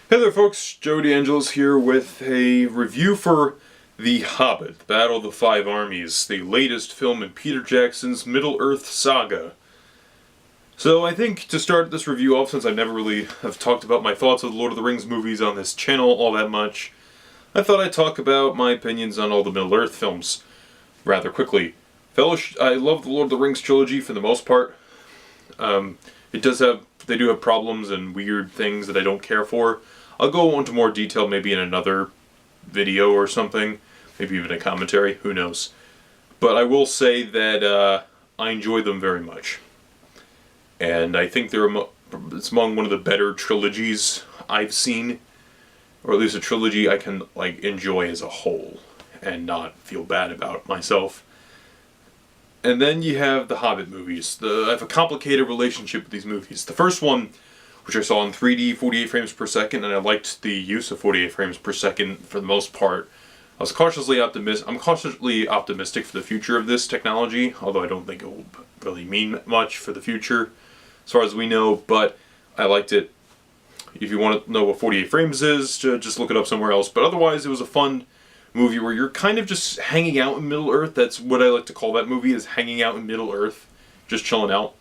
Hey there folks, Joe DeAngelis here with a review for The Hobbit, The Battle of the Five Armies, the latest film in Peter Jackson's Middle-earth saga. So I think to start this review off, since I never really have talked about my thoughts of the Lord of the Rings movies on this channel all that much, I thought I'd talk about my opinions on all the Middle-earth films rather quickly. I love the Lord of the Rings trilogy for the most part. They do have problems and weird things that I don't care for. I'll go into more detail maybe in another video or something, maybe even a commentary, who knows. But I will say that I enjoy them very much. And I think it's among one of the better trilogies I've seen, or at least a trilogy I can enjoy as a whole and not feel bad about myself. And then you have the Hobbit movies. I have a complicated relationship with these movies. The first one, which I saw in 3D, 48 frames per second, and I liked the use of 48 frames per second for the most part. I'm cautiously optimistic for the future of this technology, although I don't think it will really mean much for the future, as far as we know, but I liked it. If you want to know what 48 frames is, just look it up somewhere else. But otherwise, it was a fun movie where you're kind of just hanging out in Middle-earth. That's what I like to call that movie, is hanging out in Middle-earth, just chilling out.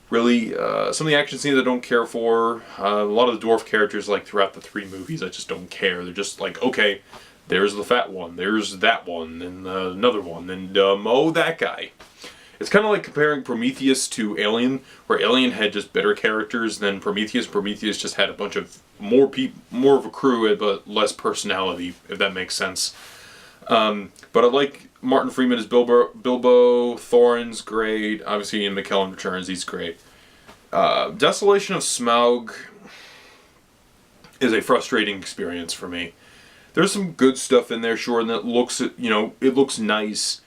Really, some of the action scenes I don't care for. A lot of the dwarf characters, throughout the three movies, I just don't care. They're just okay, there's the fat one, there's that one, and another one, and oh, that guy. It's kind of like comparing Prometheus to Alien, where Alien had just better characters than Prometheus. Prometheus just had a bunch of more of a crew, but less personality, if that makes sense. But I like Martin Freeman as Bilbo. Thorin's great. Obviously, Ian McKellen returns. He's great. Desolation of Smaug is a frustrating experience for me. There's some good stuff in there, sure, and it looks nice.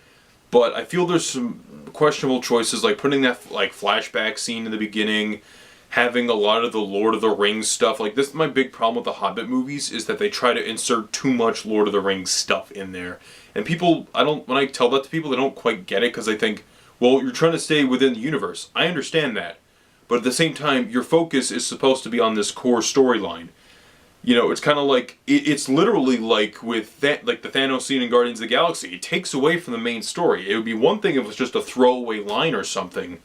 But I feel there's some questionable choices, like putting that flashback scene in the beginning, having a lot of the Lord of the Rings stuff. This is my big problem with the Hobbit movies, is that they try to insert too much Lord of the Rings stuff in there. And when I tell that to people, they don't quite get it, because they think, well, you're trying to stay within the universe. I understand that. But at the same time, your focus is supposed to be on this core storyline. It's kind of it's literally with the Thanos scene in Guardians of the Galaxy. It takes away from the main story. It would be one thing if it was just a throwaway line or something.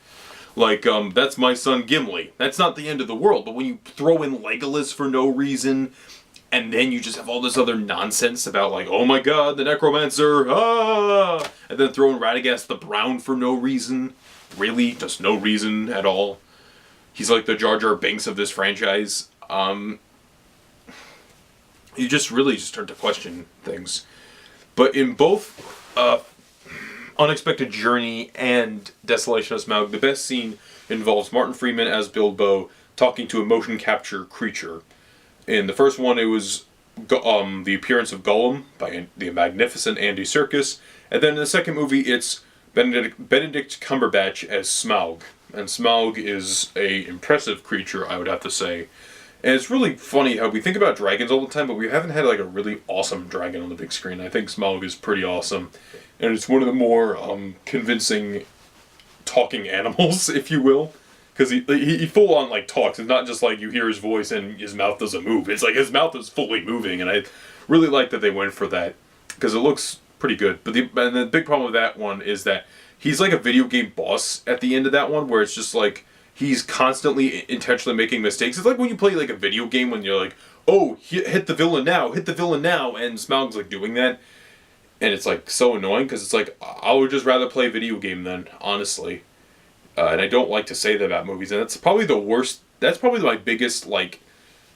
That's my son Gimli. That's not the end of the world. But when you throw in Legolas for no reason, and then you just have all this other nonsense about oh my god, the necromancer, ah! And then throw in Radagast the Brown for no reason. Really? Just no reason at all. He's like the Jar Jar Binks of this franchise. You just really start to question things. But in both Unexpected Journey and Desolation of Smaug, the best scene involves Martin Freeman as Bilbo talking to a motion capture creature. In the first one, it was the appearance of Gollum by the magnificent Andy Serkis. And then in the second movie, it's Benedict Cumberbatch as Smaug. And Smaug is an impressive creature, I would have to say. And it's really funny how we think about dragons all the time, but we haven't had a really awesome dragon on the big screen. I think Smaug is pretty awesome. And it's one of the more convincing talking animals, if you will. Because he full on talks. It's not just you hear his voice and his mouth doesn't move. It's his mouth is fully moving, and I really like that they went for that, because it looks pretty good. But the big problem with that one is that he's like a video game boss at the end of that one, where it's just he's constantly intentionally making mistakes. It's like when you play a video game when you're oh, hit the villain now, and Smaug's doing that. And it's so annoying, because it's I would just rather play a video game then, honestly. And I don't like to say that about movies, and that's probably the worst. That's probably my biggest,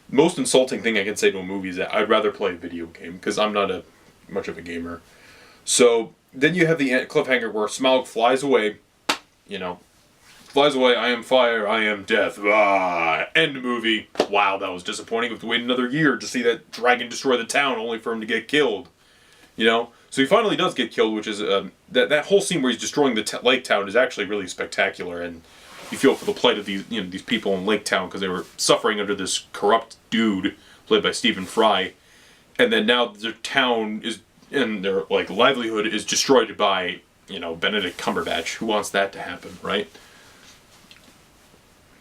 most insulting thing I can say to a movie, is that I'd rather play a video game, because I'm not much of a gamer. So then you have the cliffhanger where Smaug flies away, I am fire, I am death, end movie. Wow, that was disappointing. We have to wait another year to see that dragon destroy the town, only for him to get killed. So he finally does get killed, which is that whole scene where he's destroying the lake town is actually really spectacular, and you feel for the plight of these people in Lake Town, because they were suffering under this corrupt dude played by Stephen Fry, and then now their town is, and their livelihood is destroyed by Benedict Cumberbatch. Who wants that to happen, right?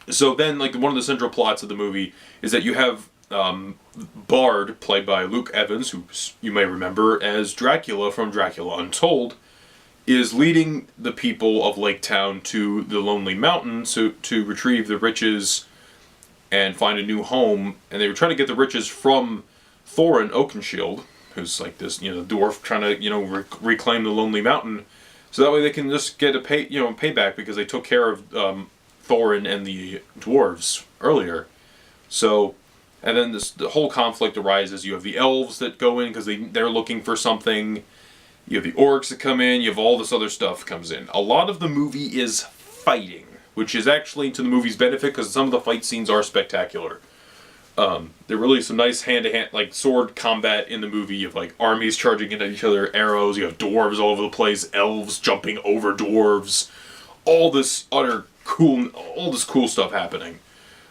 So then, one of the central plots of the movie is that you have Bard, played by Luke Evans, who you may remember as Dracula from Dracula Untold, is leading the people of Lake Town to the Lonely Mountain to retrieve the riches and find a new home. And they were trying to get the riches from Thorin Oakenshield, who's like this, dwarf trying to, reclaim the Lonely Mountain, so that way they can just get a payback because they took care of Thorin and the dwarves earlier. So, and then the whole conflict arises. You have the elves that go in because they're looking for something. You have the orcs that come in. You have all this other stuff comes in. A lot of the movie is fighting, which is actually to the movie's benefit because some of the fight scenes are spectacular. There really is some nice hand-to-hand, like, sword combat in the movie. You have, like, armies charging into each other, arrows. You have dwarves all over the place, elves jumping over dwarves. All this cool stuff happening.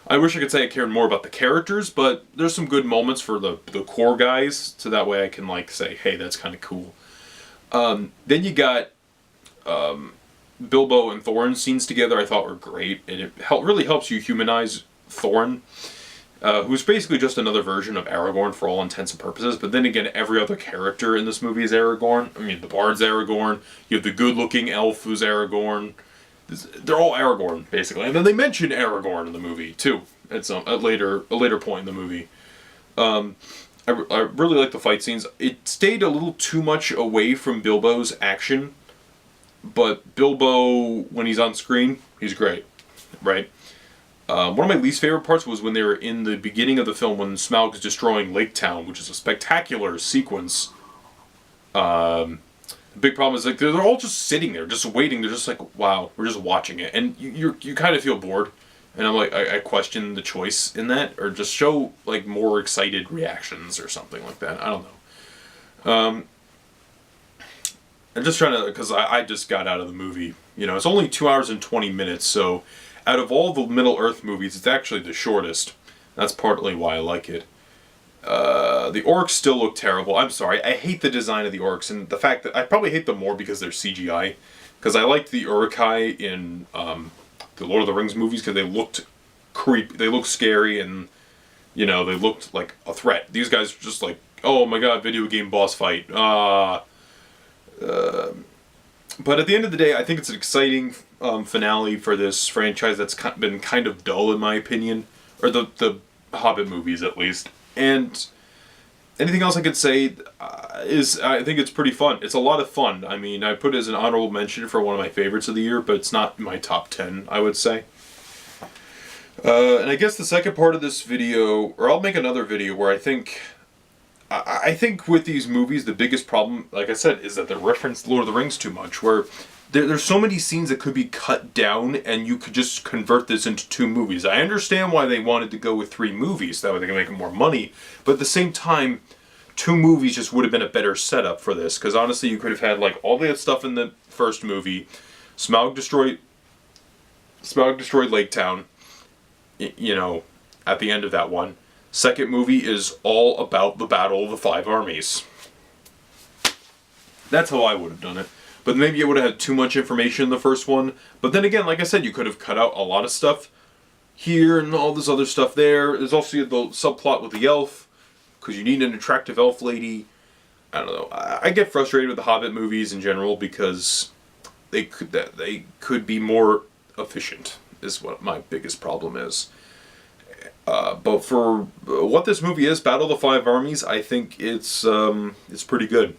I wish I could say I cared more about the characters, but there's some good moments for the core guys, so that way I can, like, say, hey, that's kind of cool. Then you got Bilbo and Thorin scenes together I thought were great, and it really helps you humanize Thorin, who's basically just another version of Aragorn for all intents and purposes, but then again, every other character in this movie is Aragorn. I mean, the Bard's Aragorn, you have the good-looking elf who's Aragorn. They're all Aragorn, basically. And then they mention Aragorn in the movie, too, at a later point in the movie. I really like the fight scenes. It stayed a little too much away from Bilbo's action, but Bilbo, when he's on screen, he's great, right? One of my least favorite parts was when they were in the beginning of the film when Smaug is destroying Lake Town, which is a spectacular sequence. The big problem is like they're all just sitting there, just waiting. They're just like, wow, we're just watching it, and you kind of feel bored. And I'm like, I question the choice in that, or just show like more excited reactions or something like that. I don't know. I'm just trying to, because I just got out of the movie. It's only 2 hours and 20 minutes, so out of all the Middle-earth movies, it's actually the shortest. That's partly why I like it. The orcs still look terrible. I'm sorry, I hate the design of the orcs, and the fact that I probably hate them more because they're CGI. Because I liked the Uruk-hai in the Lord of the Rings movies because they looked they looked scary, and they looked like a threat. These guys are just like, oh my god, video game boss fight. But at the end of the day, I think it's an exciting finale for this franchise that's been kind of dull in my opinion, or the Hobbit movies at least. And anything else I could say is I think it's pretty fun. It's a lot of fun. I mean, I put it as an honorable mention for one of my favorites of the year, but it's not my top 10, I would say. And I guess the second part of this video, or I'll make another video where I think with these movies, the biggest problem, like I said, is that they reference Lord of the Rings too much, where there's so many scenes that could be cut down and you could just convert this into 2 movies. I understand why they wanted to go with 3 movies, that way they can make more money, but at the same time, 2 movies just would have been a better setup for this, because honestly you could have had like all the stuff in the first movie, Smaug destroyed Lake Town, at the end of that one. Second movie is all about the Battle of the 5 Armies. That's how I would have done it. But maybe it would have had too much information in the first one. But then again, like I said, you could have cut out a lot of stuff here and all this other stuff there. There's also the subplot with the elf, because you need an attractive elf lady. I don't know. I get frustrated with the Hobbit movies in general because they could be more efficient, is what my biggest problem is. But for what this movie is, Battle of the 5 Armies, I think it's pretty good.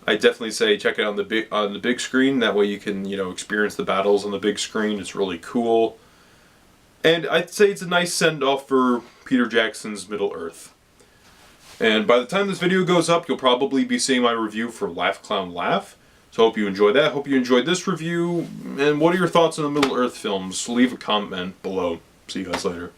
I definitely say check it out on the big screen. That way you can experience the battles on the big screen. It's really cool, and I'd say it's a nice send off for Peter Jackson's Middle Earth. And by the time this video goes up, you'll probably be seeing my review for Laugh Clown Laugh. So I hope you enjoyed that. Hope you enjoyed this review. And what are your thoughts on the Middle Earth films? Leave a comment below. See you guys later.